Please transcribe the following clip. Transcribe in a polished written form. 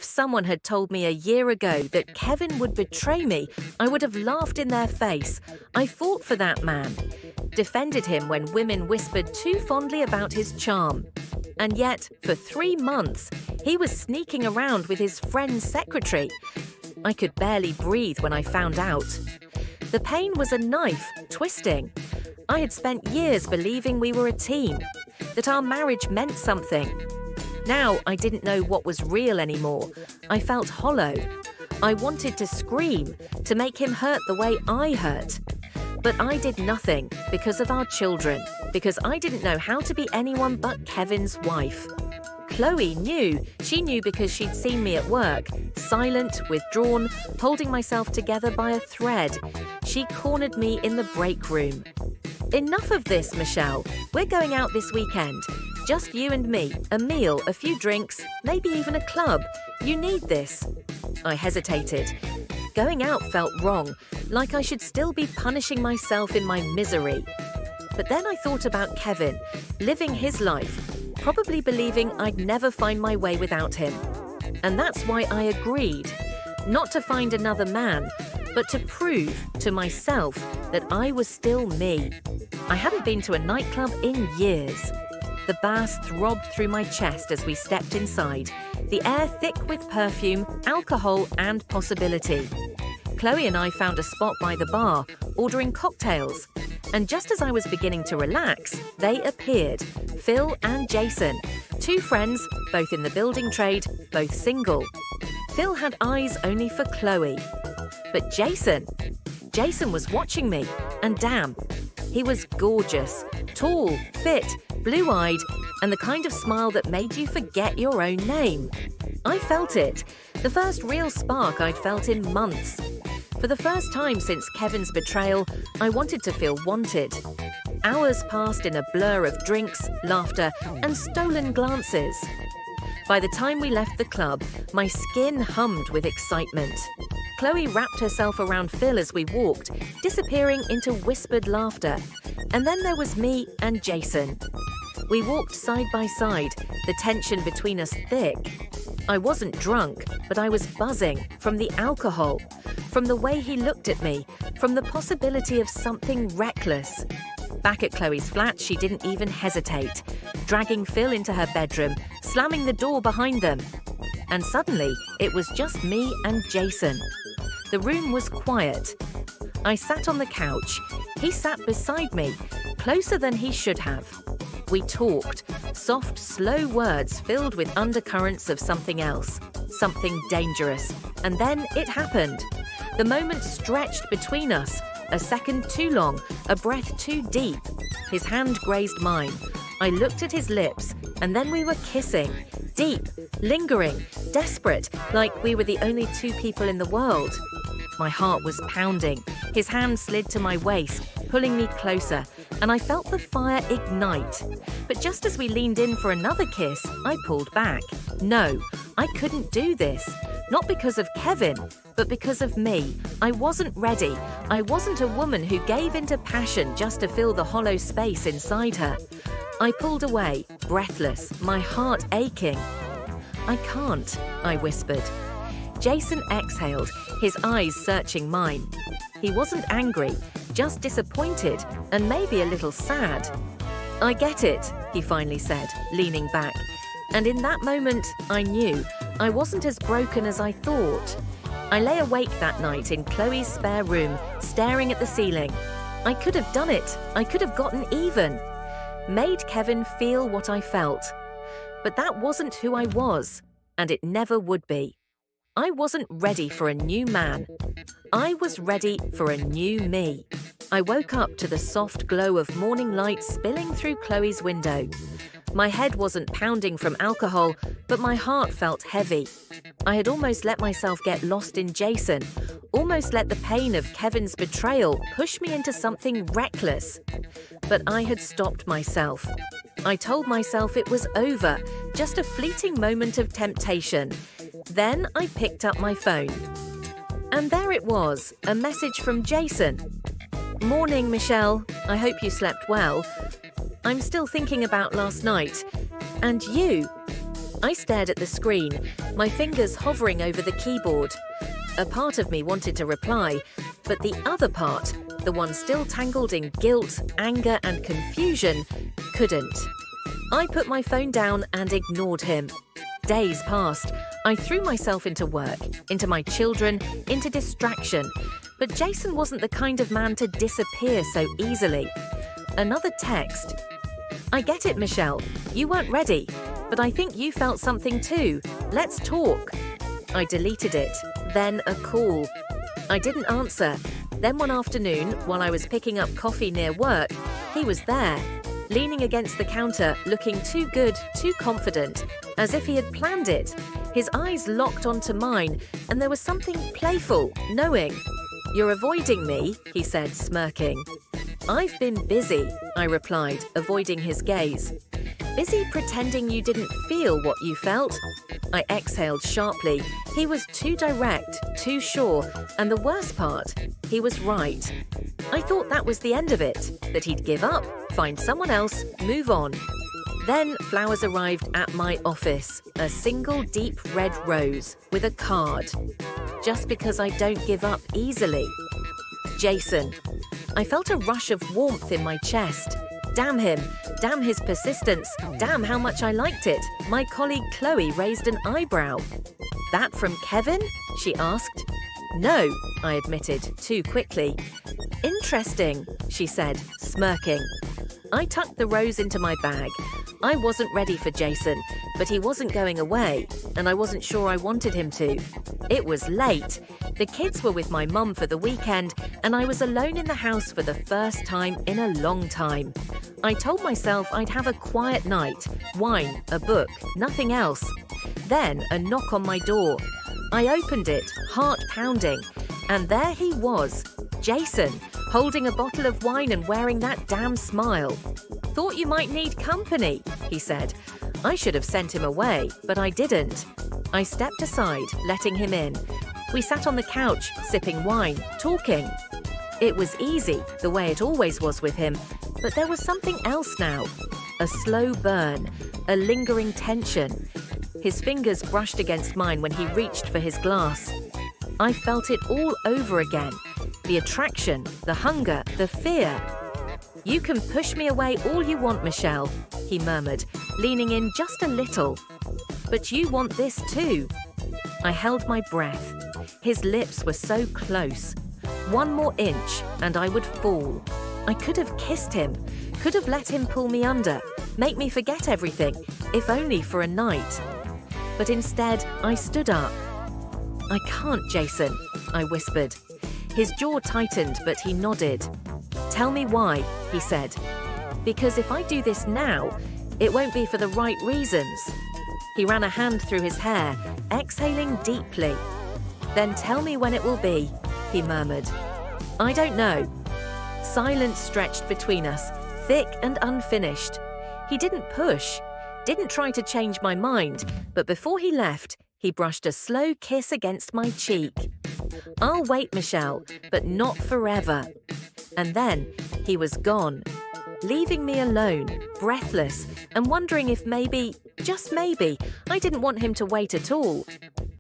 If someone had told me a year ago that Kevin would betray me, I would have laughed in their face. I fought for that man, defended him when women whispered too fondly about his charm. And yet, for 3 months, he was sneaking around with his friend's secretary. I could barely breathe when I found out. The pain was a knife, twisting. I had spent years believing we were a team, that our marriage meant something. Now I didn't know what was real anymore. I felt hollow. I wanted to scream, to make him hurt the way I hurt. But I did nothing because of our children, because I didn't know how to be anyone but Kevin's wife. Chloe knew. She knew because she'd seen me at work, silent, withdrawn, holding myself together by a thread. She cornered me in the break room. Enough of this, Michelle. We're going out this weekend. Just you and me, a meal, a few drinks, maybe even a club. You need this. I hesitated. Going out felt wrong, like I should still be punishing myself in my misery. But then I thought about Kevin, living his life, probably believing I'd never find my way without him. And that's why I agreed. Not to find another man, but to prove to myself that I was still me. I hadn't been to a nightclub in years. The bass throbbed through my chest as we stepped inside, the air thick with perfume, alcohol, and possibility. Chloe and I found a spot by the bar, ordering cocktails. And just as I was beginning to relax, they appeared, Phil and Jason, 2 friends, both in the building trade, both single. Phil had eyes only for Chloe. But Jason was watching me, and damn, he was gorgeous, tall, fit, blue-eyed, and the kind of smile that made you forget your own name. I felt it, the first real spark I'd felt in months. For the first time since Kevin's betrayal, I wanted to feel wanted. Hours passed in a blur of drinks, laughter, and stolen glances. By the time we left the club, my skin hummed with excitement. Chloe wrapped herself around Phil as we walked, disappearing into whispered laughter. And then there was me and Jason. We walked side by side, the tension between us thick. I wasn't drunk, but I was buzzing from the alcohol, from the way he looked at me, from the possibility of something reckless. Back at Chloe's flat, she didn't even hesitate, dragging Phil into her bedroom, slamming the door behind them. And suddenly, it was just me and Jason. The room was quiet. I sat on the couch. He sat beside me, closer than he should have. We talked, soft, slow words filled with undercurrents of something else, something dangerous. And then it happened. The moment stretched between us, a second too long, a breath too deep. His hand grazed mine. I looked at his lips, and then we were kissing, deep, lingering, desperate, like we were the only 2 people in the world. My heart was pounding. His hand slid to my waist, pulling me closer, and I felt the fire ignite. But just as we leaned in for another kiss, I pulled back. No, I couldn't do this. Not because of Kevin, but because of me. I wasn't ready. I wasn't a woman who gave into passion just to fill the hollow space inside her. I pulled away, breathless, my heart aching. "I can't," I whispered. Jason exhaled, his eyes searching mine. He wasn't angry, just disappointed and maybe a little sad. "I get it," he finally said, leaning back. And in that moment, I knew I wasn't as broken as I thought. I lay awake that night in Chloe's spare room, staring at the ceiling. I could have done it. I could have gotten even. Made Kevin feel what I felt. But that wasn't who I was, and it never would be. I wasn't ready for a new man. I was ready for a new me. I woke up to the soft glow of morning light spilling through Chloe's window. My head wasn't pounding from alcohol, but my heart felt heavy. I had almost let myself get lost in Jason, almost let the pain of Kevin's betrayal push me into something reckless. But I had stopped myself. I told myself it was over, just a fleeting moment of temptation. Then I picked up my phone. And there it was, a message from Jason. "Morning, Michelle. I hope you slept well. I'm still thinking about last night. And you. I stared at the screen, my fingers hovering over the keyboard. A part of me wanted to reply, but the other part, the one still tangled in guilt, anger, and confusion, couldn't. I put my phone down and ignored him. Days passed. I threw myself into work, into my children, into distraction. But Jason wasn't the kind of man to disappear so easily. Another text. I get it, Michelle. You weren't ready. But I think you felt something too. Let's talk. I deleted it. Then a call. I didn't answer. Then one afternoon, while I was picking up coffee near work, he was there, leaning against the counter, looking too good, too confident, as if he had planned it. His eyes locked onto mine, and there was something playful, knowing. "You're avoiding me," he said, smirking. "I've been busy," I replied, avoiding his gaze. "Busy pretending you didn't feel what you felt?" I exhaled sharply. He was too direct, too sure, and the worst part, he was right. I thought that was the end of it, that he'd give up, find someone else, move on. Then flowers arrived at my office, a single deep red rose with a card. "Just because I don't give up easily." Jason. I felt a rush of warmth in my chest. Damn him, damn his persistence, damn how much I liked it. My colleague Chloe raised an eyebrow. "That from Kevin?" she asked. "No," I admitted, too quickly. "Interesting," she said, smirking. I tucked the rose into my bag. I wasn't ready for Jason, but he wasn't going away, and I wasn't sure I wanted him to. It was late. The kids were with my mum for the weekend, and I was alone in the house for the first time in a long time. I told myself I'd have a quiet night, wine, a book, nothing else. Then a knock on my door. I opened it, heart pounding, and there he was, Jason, holding a bottle of wine and wearing that damn smile. "Thought you might need company," he said. I should have sent him away, but I didn't. I stepped aside, letting him in. We sat on the couch, sipping wine, talking. It was easy, the way it always was with him, but there was something else now. A slow burn, a lingering tension. His fingers brushed against mine when he reached for his glass. I felt it all over again. The attraction, the hunger, the fear. "You can push me away all you want, Michelle," he murmured, leaning in just a little. "But you want this too." I held my breath. His lips were so close. One more inch and I would fall. I could have kissed him, could have let him pull me under, make me forget everything, if only for a night. But instead, I stood up. "I can't, Jason," I whispered. His jaw tightened, but he nodded. "Tell me why," he said. "Because if I do this now, it won't be for the right reasons." He ran a hand through his hair, exhaling deeply. "Then tell me when it will be," he murmured. "I don't know." Silence stretched between us, thick and unfinished. He didn't push, didn't try to change my mind, but before he left, he brushed a slow kiss against my cheek. "I'll wait, Michelle, but not forever." And then he was gone, leaving me alone, breathless, and wondering if maybe, just maybe, I didn't want him to wait at all.